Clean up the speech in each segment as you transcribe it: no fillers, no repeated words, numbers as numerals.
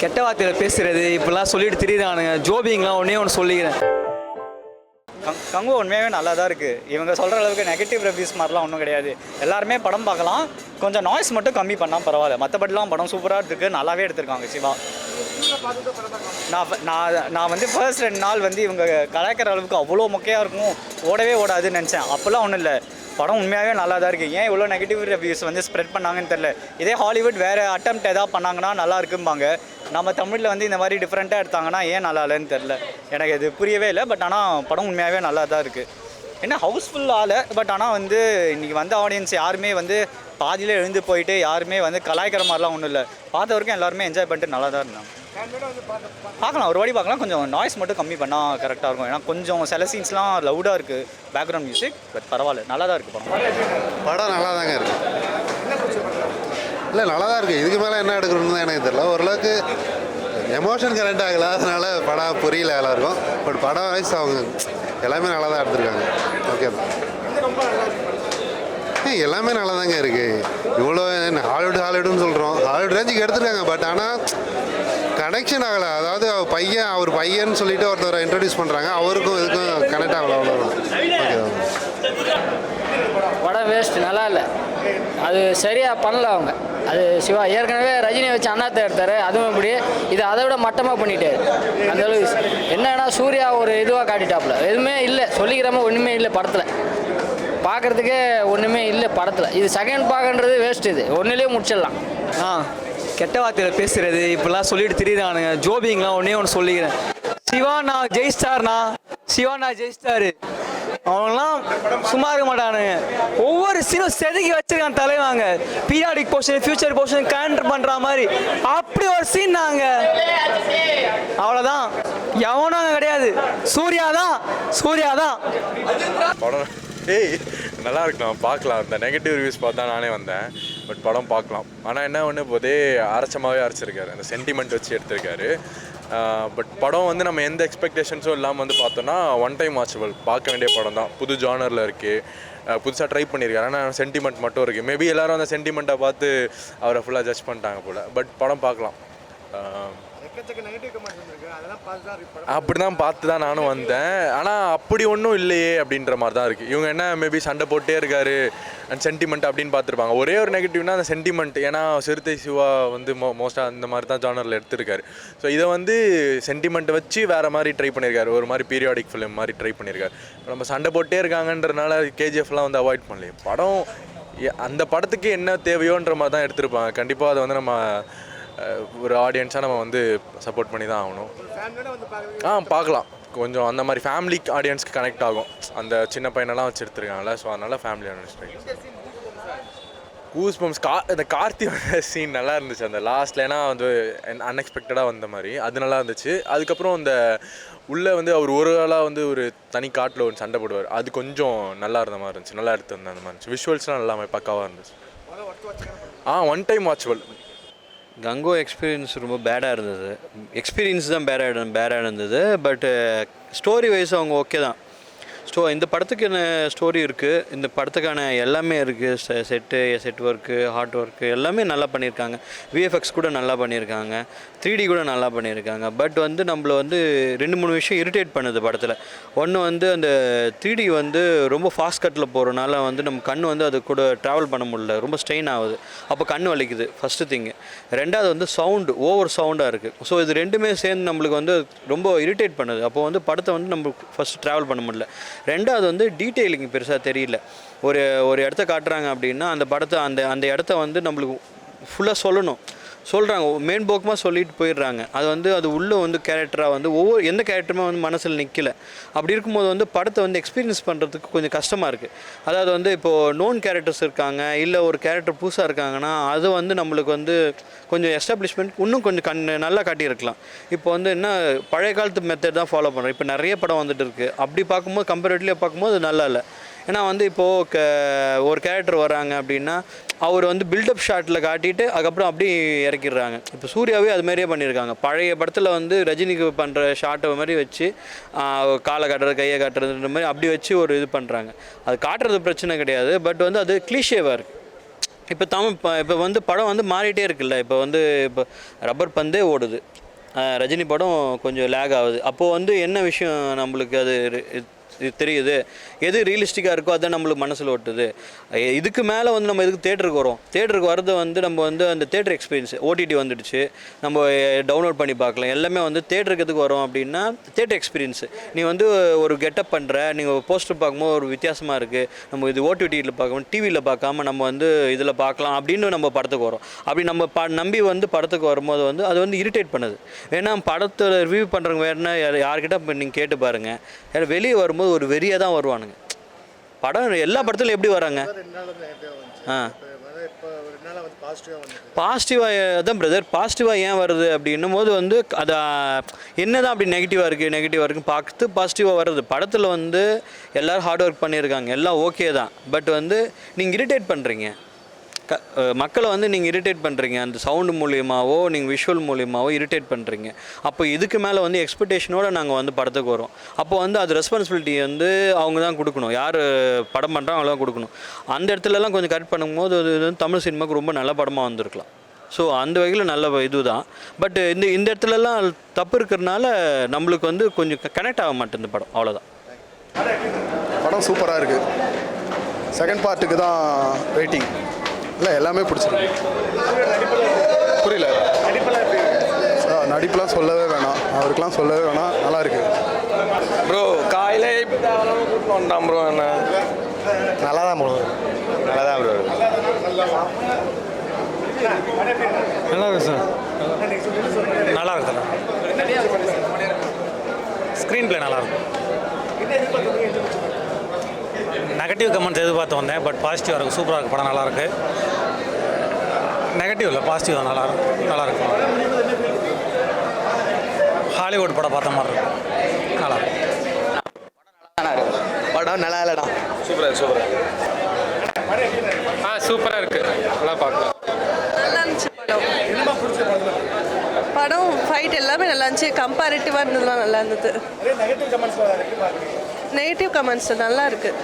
கெட்ட வார்த்தையில் பேசுகிறது இப்படிலாம் சொல்லிட்டு திரியிறானுங்க. ஜோபிங்கெலாம் ஒன்றே ஒன்று சொல்லிக்கிறேன். கங்கு உண்மையாகவே நல்லா தான் இருக்குது. இவங்க சொல்கிற அளவுக்கு நெகட்டிவ் ரிவ்யூஸ் மாதிரிலாம் ஒன்றும் கிடையாது. எல்லாருமே படம் பார்க்கலாம். கொஞ்சம் நாய்ஸ் மட்டும் கம்மி பண்ணால் பரவாயில்ல. மற்றபடிலாம் படம் சூப்பராக இருக்குது. நல்லாவே எடுத்திருக்காங்க சிவா. நான் வந்து ஃபர்ஸ்ட் 2 நாள் வந்து இவங்க கலாய்க்கிற அளவுக்கு அவ்வளோ மொக்கையாக இருக்கும், ஓடவே ஓடாதுன்னு நினச்சேன். அப்போல்லாம் ஒன்றும் இல்லை, படம் உண்மையாகவே நல்லா தான் இருக்குது. ஏன் இவ்வளோ நெகட்டிவ் ரிவ்யூஸ் வந்து ஸ்ப்ரெட் பண்ணாங்கன்னு தெரில. இதே ஹாலிவுட் வேறு அட்டெம்ப்ட் எதாவது பண்ணாங்கன்னா நல்லா இருக்கும்பாங்க. நம்ம தமிழில் வந்து இந்த மாதிரி டிஃப்ரெண்ட்டாக எடுத்தாங்கன்னா ஏன் நல்லா இல்லைன்னு தெரில. எனக்கு இது புரியவே இல்லை. பட் ஆனால் படம் உண்மையாகவே நல்லா தான் இருக்குது. என்ன ஹவுஸ்ஃபுல் ஆகலை, பட் ஆனால் வந்து இன்றைக்கி வந்த ஆடியன்ஸ் யாருமே வந்து பாதியில் எழுந்து போயிட்டு யாருமே வந்து கலாய்க்கிற மாதிரிலாம் ஒன்றும் இல்லை. பார்த்த வரைக்கும் எல்லாருமே என்ஜாய் பண்ணிட்டு நல்லா தான் இருந்தாங்க. பார்க்கலாம், ஒரு வாட்டி பார்க்கலாம். கொஞ்சம் நாய்ஸ் மட்டும் கம்மி பண்ணால் கரெக்டாக இருக்கும். ஏன்னா கொஞ்சம் சில சீன்ஸ்லாம் லவுடாக இருக்குது பேக்ரவுண்ட் மியூசிக். பட் பரவாயில்ல, நல்லா தான் இருக்குது படம் நல்லா தாங்க இருக்குது. இல்லை நல்லா தான் இருக்குது. இதுக்கு மேலே என்ன எடுக்கணும்னு தான் எனக்கு தெரியல. ஓரளவுக்கு எமோஷன் கரெக்ட் ஆகலை, அதனால படம் புரியல எல்லாருக்கும். பட் படம் வைஸ் அவங்க எல்லாமே நல்லா தான் எடுத்துருக்காங்க. ஓகே தான், எல்லாமே நல்லா தாங்க இருக்குது. இவ்வளோ ஹாலிவுட்னு சொல்கிறோம், ஹாலிவுட் ரேஞ்சுக்கு எடுத்துருக்காங்க. பட் ஆனால் கனெக்ஷன் ஆகலை. அதாவது அவர் பையன் சொல்லிட்டு ஒருத்தரை இன்ட்ரடியூஸ் பண்ணுறாங்க, அவருக்கும் இதுக்கும் கனெக்ட் ஆகலை, அவ்வளோதான். ஓகே தான். படம் வேஸ்ட், நல்லா இல்லை. அது சரியாக பண்ணல அவங்க. அது சிவா ஏற்கனவே ரஜினியை வச்சு அண்ணாத்தை எடுத்தார், அதுவும் இப்படி இது அதை விட மட்டமாக பண்ணிட்டாரு. அந்த அளவுக்கு என்னன்னா சூர்யா ஒரு இதுவாக காட்டிட்டாப்புல, எதுவுமே இல்லை, சொல்லிக்கிறமா ஒன்றுமே இல்லை படத்தில். பார்க்குறதுக்கே ஒன்றுமே இல்லை படத்தில். இது செகண்ட் பார்க்கன்றது வேஸ்ட். இது ஒன்றுலேயே முடிச்சிடலாம். கெட்ட வார்த்தையில் பேசுகிறது இப்படிலாம் சொல்லிட்டு திரியிறானுங்க. ஜோபிங்கெலாம் ஒன்றே ஒன்று சொல்லிக்கிறேன். சிவானா ஜெயிஸ்டார்னா, சிவானா ஜெயிஸ்டாரு. அவங்களாம் சும்மா இருக்க மாட்டானுங்க. ஒவ்வொரு சீனும் செதுக்கி வச்சிருக்கான் தலைவாங்க. Periodic portion, future portion connect பண்ணுற மாதிரி அப்படி ஒரு சீன் நாங்க. அவ்வளோதான், எவனும் கிடையாது. சூர்யா தான். படம் நல்லா இருக்கலாம், பார்க்கலாம். அந்த நெகட்டிவ் ரிவ்யூஸ் பார்த்தா நானே வந்தேன். பட் படம் பார்க்கலாம். ஆனால் என்ன ஒன்று போதே அரைச்சமாகவே அரைச்சிருக்காரு, அந்த சென்டிமெண்ட் வச்சு எடுத்திருக்காரு. பட் படம் வந்து நம்ம எந்த எக்ஸ்பெக்டேஷன்ஸும் இல்லாமல் வந்து பார்த்தோன்னா ஒன் டைம் வாட்சபிள், பார்க்க வேண்டிய படம் தான். புது ஜானரில் இருக்குது, புதுசாக ட்ரை பண்ணியிருக்காரு. ஆனால் சென்டிமெண்ட் மட்டும் இருக்குது. மேபி எல்லோரும் அந்த சென்டிமெண்ட்டை பார்த்து அவரை ஃபுல்லாக ஜட்ஜ் பண்ணிட்டாங்க போல். பட் படம் பார்க்கலாம். அப்படி தான் பார்த்து தான் நானும் வந்தேன். ஆனால் அப்படி ஒன்றும் இல்லையே அப்படின்ற மாதிரி தான் இருக்குது. இவங்க என்ன மேபி சண்டை போட்டே இருக்காரு அண்ட் சென்டிமெண்ட் அப்படின்னு பார்த்துருப்பாங்க. ஒரே ஒரு நெகட்டிவ்னா அந்த சென்டிமெண்ட். ஏன்னா சிறுத்தை சிவா வந்து மோஸ்ட்டாக அந்த மாதிரி தான் ஜானரில் எடுத்திருக்காரு. ஸோ இதை வந்து சென்டிமெண்ட்டை வச்சு வேறு மாதிரி ட்ரை பண்ணியிருக்காரு, ஒரு மாதிரி பீரியாடிக் ஃபிலிம் மாதிரி ட்ரை பண்ணியிருக்காரு. நம்ம சண்டை போட்டே இருக்காங்கன்றனால கேஜிஎஃப்லாம் வந்து அவாய்ட் பண்ணலையே. படம் அந்த படத்துக்கு என்ன தேவையோன்ற மாதிரி தான் எடுத்திருப்பாங்க. கண்டிப்பாக அதை வந்து நம்ம ஒரு ஆடியன்ஸாக நம்ம வந்து சப்போர்ட் பண்ணி தான் ஆகணும். பார்க்கலாம். கொஞ்சம் அந்த மாதிரி ஃபேமிலி ஆடியன்ஸ்க்கு கனெக்ட் ஆகும். அந்த சின்ன பையனெல்லாம் வச்சு எடுத்துருக்காங்கல்ல, ஸோ அதனால் ஃபேமிலி ஆடியன்ஸ். கூஸ் பம்ஸ் இந்த கார்த்தி சீன் நல்லா இருந்துச்சு அந்த லாஸ்ட்டில். ஏன்னா வந்து அன்எக்ஸ்பெக்டடாக வந்த மாதிரி அது நல்லா இருந்துச்சு. அதுக்கப்புறம் இந்த உள்ளே வந்து அவர் ஒரு ஆளாக வந்து ஒரு தனி காட்டில் ஒரு சண்டை போடுவார், அது கொஞ்சம் நல்லா இருந்த மாதிரி இருந்துச்சு. நல்லா எடுத்துருந்தேன் அந்த மாதிரி இருந்துச்சு. விஷுவல்ஸ்லாம் நல்லா பக்காவாக இருந்துச்சு. One time watchable. கங்கோ எக்ஸ்பீரியன்ஸ் ரொம்ப பேடாக இருந்தது. எக்ஸ்பீரியன்ஸ் தான் பேடாக இருந்தது. பட் ஸ்டோரி வைஸ் அவங்க ஓகே தான். இந்த படத்துக்கு என்ன ஸ்டோரி இருக்குது, இந்த படத்துக்கான எல்லாமே இருக்குது. செட் ஒர்க்கு, ஹார்ட் ஒர்க்கு எல்லாமே நல்லா பண்ணியிருக்காங்க. விஎஃப்எக்ஸ் கூட நல்லா பண்ணியிருக்காங்க, 3D கூட நல்லா பண்ணியிருக்காங்க. பட் வந்து நம்மளை வந்து 2-3 விஷயம் இரிட்டேட் பண்ணுது படத்தில். ஒன்று வந்து அந்த 3D வந்து ரொம்ப ஃபாஸ்ட் கட்டில் போகிறனால வந்து நம்ம கண் வந்து அது கூட ட்ராவல் பண்ண முடியல, ரொம்ப ஸ்ட்ரெயின் ஆகுது. அப்போ கண் வலிக்குது ஃபஸ்ட்டு திங்கு. ரெண்டாவது வந்து சவுண்டு ஓவர் சவுண்டாக இருக்குது. ஸோ இது ரெண்டுமே சேர்ந்து நம்மளுக்கு வந்து ரொம்ப இரிட்டேட் பண்ணுது. அப்போ வந்து படத்தை வந்து நம்ம ஃபஸ்ட்டு ட்ராவல் பண்ண முடியல. ரெண்டாவது வந்து டீட்டெயிலிங் பெருசாக தெரியல. ஒரு இடத்த காட்டுறாங்க அப்படின்னா அந்த படத்தை அந்த இடத்த வந்து நம்மளுக்கு ஃபுல்லாக சொல்கிறாங்க, மெயின் போக்குமாக சொல்லிட்டு போயிடுறாங்க. அது உள்ளே வந்து கேரக்டராக வந்து எந்த கேரக்டருமே வந்து மனசில் நிற்கலை. அப்படி இருக்கும்போது வந்து படத்தை வந்து எக்ஸ்பீரியன்ஸ் பண்ணுறதுக்கு கொஞ்சம் கஷ்டமாக இருக்குது. அதாவது வந்து இப்போது நோன் கேரக்டர்ஸ் இருக்காங்க, இல்லை ஒரு கேரக்டர் புதுசாக இருக்காங்கன்னா அது வந்து நம்மளுக்கு வந்து கொஞ்சம் எஸ்டாப்ளிஷ்மெண்ட் இன்னும் கொஞ்சம் நல்லா காட்டியிருக்கலாம். இப்போ வந்து என்ன பழைய காலத்து மெத்தட் தான் ஃபாலோ பண்ணுறோம். இப்போ நிறைய படம் வந்துட்டு இருக்குது. அப்படி பார்க்கும்போது கம்பேரிட்டிவ்லியாக பார்க்கும்போது அது நல்லா இல்லை. ஏன்னா வந்து இப்போது ஒரு கேரக்டர் வராங்க அப்படின்னா அவர் வந்து பில்டப் ஷாட்டில் காட்டிட்டு அதுக்கப்புறம் அப்படி இறக்கிடுறாங்க. இப்போ சூர்யாவே அது மாதிரியே பண்ணியிருக்காங்க. பழைய படத்தில் வந்து ரஜினிக்கு பண்ணுற ஷாட்டை மாதிரி வச்சு காலை காட்டுறது, கையை காட்டுறதுன்ற மாதிரி அப்படி வச்சு ஒரு இது பண்ணுறாங்க. அது காட்டுறது பிரச்சனை கிடையாது. பட் வந்து அது கிளீஷேவாக இருக்குது. இப்போ வந்து படம் வந்து மாறிட்டே இருக்குல்ல. இப்போ ரப்பர் பந்தே ஓடுது. ரஜினி படம் கொஞ்சம் லேக் ஆகுது. அப்போது வந்து என்ன விஷயம் நம்மளுக்கு அது இது தெரியுது, எது ரியலிஸ்டிக்காக இருக்கோ அதான் நம்மளுக்கு மனசில் ஓட்டுது. இதுக்கு மேலே வந்து நம்ம எதுக்கு தேட்டருக்கு வரோம்? தேட்டருக்கு வரது வந்து நம்ம வந்து அந்த தேட்டர் எக்ஸ்பீரியன்ஸ் ஓடிடி வந்துடுச்சு, நம்ம டவுன்லோட் பண்ணி பார்க்கலாம். எல்லாமே வந்து தேட்டருக்கு எதுக்கு வரோம் அப்படின்னா தேட்டர் எக்ஸ்பீரியன்ஸு. நீ வந்து ஒரு கெட்டப் பண்ணுற, நீங்கள் போஸ்டர் பார்க்கும்போது ஒரு வித்தியாசமாக இருக்குது, நம்ம இது ஓடிடியில் பார்க்கணும், டிவியில் பார்க்காம நம்ம வந்து இதில் பார்க்கலாம் அப்படின்னு நம்ம படத்துக்கு வரோம். அப்படி நம்ம நம்பி வந்து படத்துக்கு வரும்போது வந்து அது வந்து இரிட்டேட் பண்ணுது. ஏன்னா படத்தை ரிவ்யூ பண்ணுறவங்க வேறுனா யார்கிட்ட இப்போ நீங்கள் கேட்டு பாருங்கள், ஏன்னா வெளியே வரும்போது ஒரு வெறியாக தான் வருவானுங்க. படம் எல்லா படத்துலையும் எப்படி வராங்க? பாசிட்டிவாக தான் பிரதர். பாசிட்டிவாக ஏன் வருது அப்படின்னும் போது வந்து அது என்ன தான் அப்படி நெகட்டிவாக இருக்குன்னு பார்த்து பாசிட்டிவாக வருது. படத்தில் வந்து எல்லோரும் ஹார்ட் ஒர்க் பண்ணியிருக்காங்க, எல்லாம் ஓகே தான். பட் வந்து நீங்கள் இரிட்டேட் பண்ணுறீங்க மக்களை வந்து நீங்கள் இரிட்டேட் பண்ணுறீங்க. அந்த சவுண்டு மூலியமாகவோ நீங்கள் விஷுவல் மூலியமாகவோ இரிட்டேட் பண்ணுறீங்க. அப்போ இதுக்கு மேலே வந்து எக்ஸ்பெக்டேஷனோடு நாங்கள் வந்து படத்துக்கு வரோம். அப்போ வந்து அது ரெஸ்பான்சிபிலிட்டி வந்து அவங்க தான் கொடுக்கணும், யார் படம் பண்ணுறாங்க அவங்க தான் கொடுக்கணும். அந்த இடத்துலலாம் கொஞ்சம் கரெக்ட் பண்ணும்போது அது வந்து தமிழ் சினிமாவுக்கு ரொம்ப நல்ல படமாக வந்திருக்கலாம். ஸோ அந்த வகையில் நல்ல இது தான். பட் இந்த இடத்துலலாம் தப்பு இருக்கிறதுனால நம்மளுக்கு வந்து கொஞ்சம் கனெக்ட் ஆக மாட்டேங்குது படம், அவ்வளோதான். படம் சூப்பராக இருக்குது. செகண்ட் பார்ட்டுக்கு தான் வெயிட்டிங். இல்லை எல்லாமே பிடிச்சிருக்கு. புரியல. நடிப்புலாம் சொல்லவே வேணாம், அவருக்கெலாம் சொல்லவே வேணாம், நல்லா இருக்கு ப்ரோ. காலையில் கூப்பிட்டு வந்தான் ப்ரோ. என்ன நல்லா தான் ப்ரோ, நல்லா தான் ப்ரோ. நல்லா இருக்கு சார், நல்லா இருக்குண்ணா. ஸ்க்ரீன் பிளே நல்லா இருக்கும். நெகட்டிவ் கமெண்ட்ஸ் எதிர்பார்த்து வந்தேன், பட் பாசிட்டிவாக இருக்குது. சூப்பராக இருக்குது படம், நல்லாயிருக்கு. நெகட்டிவ் இல்லை, பாசிட்டிவ் தான், நல்லாயிருக்கும். ஹாலிவுட் படம் பார்த்த மாதிரி இருக்கும், நல்லாயிருக்கும். படம் நல்லா இல்லைடா. சூப்பராக சூப்பராக இருக்குது, நல்லா பார்க்கலாம். நல்லா இருந்துச்சு படம் ஃபைட் எல்லாமே நல்லா இருந்துச்சு. கம்பேரிட்டிவாக இருந்ததுலாம் நல்லா இருந்தது. நெகட்டிவ் கமெண்ட்ஸ் நல்லா இருக்குது.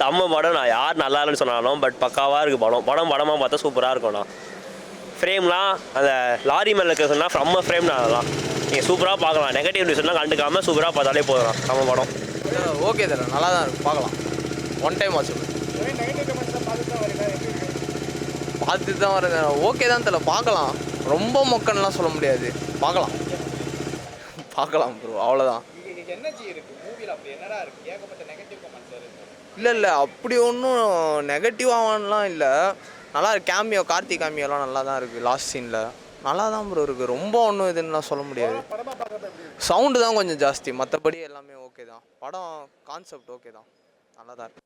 நம்ம படம் நான் யார் நல்லா இல்லைன்னு சொன்னாலும் பட் பக்காவாக இருக்குது படமாக பார்த்தா சூப்பராக இருக்கும்ண்ணா. ஃப்ரேம்லாம் அந்த லாரி மேலே இருக்க சொன்னால் ஃப்ரம்ம ஃப்ரேம் அதெல்லாம் நீங்கள் சூப்பராக பார்க்கலாம். நெகட்டிவ் நியூஸ்லாம் கண்டுக்காமல் சூப்பராக பார்த்தாலே போதும் நம்ம படம். ஓகே தானே, நல்லா தான் இருக்கும், பார்க்கலாம். ஒன் டைம் வாட்ச் பார்த்துட்டு தான் வருங்க. ஓகே தான் தெரியல, பார்க்கலாம். ரொம்ப மொக்கன்லாம் சொல்ல முடியாது, பார்க்கலாம் ப்ரோ, அவ்வளோதான். இல்லை அப்படி ஒன்றும் நெகட்டிவாகலாம் இல்லை, நல்லா இருக்கு. கேமியோ, கார்த்திக் கேமியோலாம் நல்லா தான் இருக்குது. லாஸ்ட் சீனில் நல்லா தான் ப்ரோ இருக்குது. ரொம்ப ஒன்றும் இதுன்னுலாம் சொல்ல முடியாது. சவுண்டு தான் கொஞ்சம் ஜாஸ்தி, மற்றபடி எல்லாமே ஓகே தான். படம் கான்செப்ட் ஓகே தான், நல்லா தான் இருக்கு.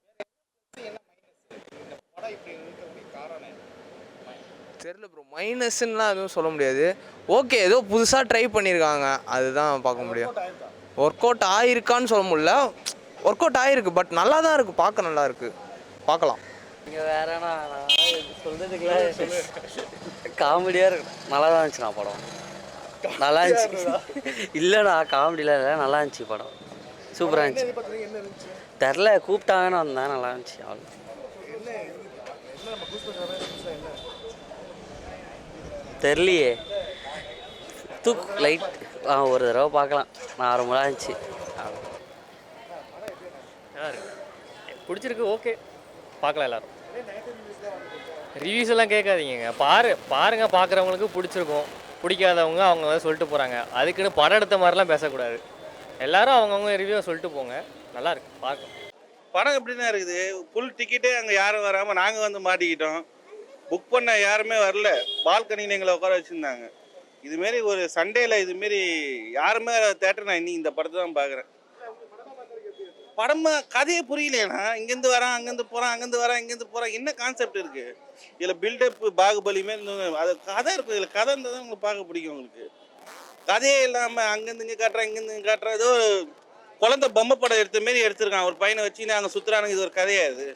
தெரியல ப்ரோ, மைனஸ்லாம் எதுவும் சொல்ல முடியாது. ஓகே, ஏதோ புதுசாக ட்ரை பண்ணியிருக்காங்க, அதுதான் பார்க்க முடியும். ஒர்க் அவுட் ஆகிருக்கான்னு சொல்ல முடியல, ஒர்க் அவுட் ஆகிருக்கு. பட் நல்லா தான் இருக்குது, பார்க்க நல்லா இருக்குது, பார்க்கலாம். இங்கே வேறண்ணா சொல்கிறதுக்குள்ள காமெடியாக இருக்கு. நல்லா தான் இருந்துச்சுண்ணா படம், நல்லா இருந்துச்சு. இல்லைண்ணா காமெடியில் இல்லை, நல்லா இருந்துச்சு படம், சூப்பராக இருந்துச்சு. தெரில, கூப்பிட்டாங்கன்னு வந்தேன், நல்லா இருந்துச்சு. அவ்வளோ தெரியலையே, லைட் ஒரு தடவை பார்க்கலாம், நார்மலாக இருந்துச்சு. பிடிச்சிருக்கு, ஓகே, பார்க்கலாம் எல்லோரும். ரிவ்யூஸ் எல்லாம் கேட்காதீங்க, பாருங்க. பார்க்குறவங்களுக்கு பிடிச்சிருக்கும், பிடிக்காதவங்க அவங்க வந்து சொல்லிட்டு போகிறாங்க. அதுக்குன்னு படம் எடுத்த மாதிரிலாம் பேசக்கூடாது. எல்லோரும் அவங்கவுங்க ரிவ்யூவை சொல்லிட்டு போங்க, நல்லாயிருக்கு, பார்க்கலாம். படம் எப்படின்னா இருக்குது, ஃபுல் டிக்கெட்டே அங்கே யாரும் வராமல் நாங்கள் வந்து மாட்டிக்கிட்டோம். புக் பண்ண யாருமே வரல, பால்கனியில் எங்களை உட்கார வச்சுருந்தாங்க. இதுமாரி ஒரு சண்டேயில் இதுமாரி யாருமே தேட்டர், நான் இன்னைக்கு இந்த படத்தை தான் பார்க்குறேன். படமாக கதையே புரியலேண்ணா. இங்கேருந்து வரான், அங்கேருந்து போகிறான், அங்கேருந்து வரான், இங்கேருந்து போகிறான், என்ன கான்செப்ட் இருக்குது இதில்? பில்டப் பாகுபலி மாரி அது கதை இருக்குது. இதில் கதை இருந்தால் தான் உங்களுக்கு பார்க்க பிடிக்கும். உங்களுக்கு கதையே இல்லாமல் அங்கேருந்து இங்கே காட்டுறான், இங்கேருந்து இங்கே காட்டுறான். ஏதோ குழந்தை பொம்மை படம் எடுத்த மாரி எடுத்திருக்கான். ஒரு பையனை வச்சு நாங்கள் சுற்றுறானுங்க, இது ஒரு கதையாது.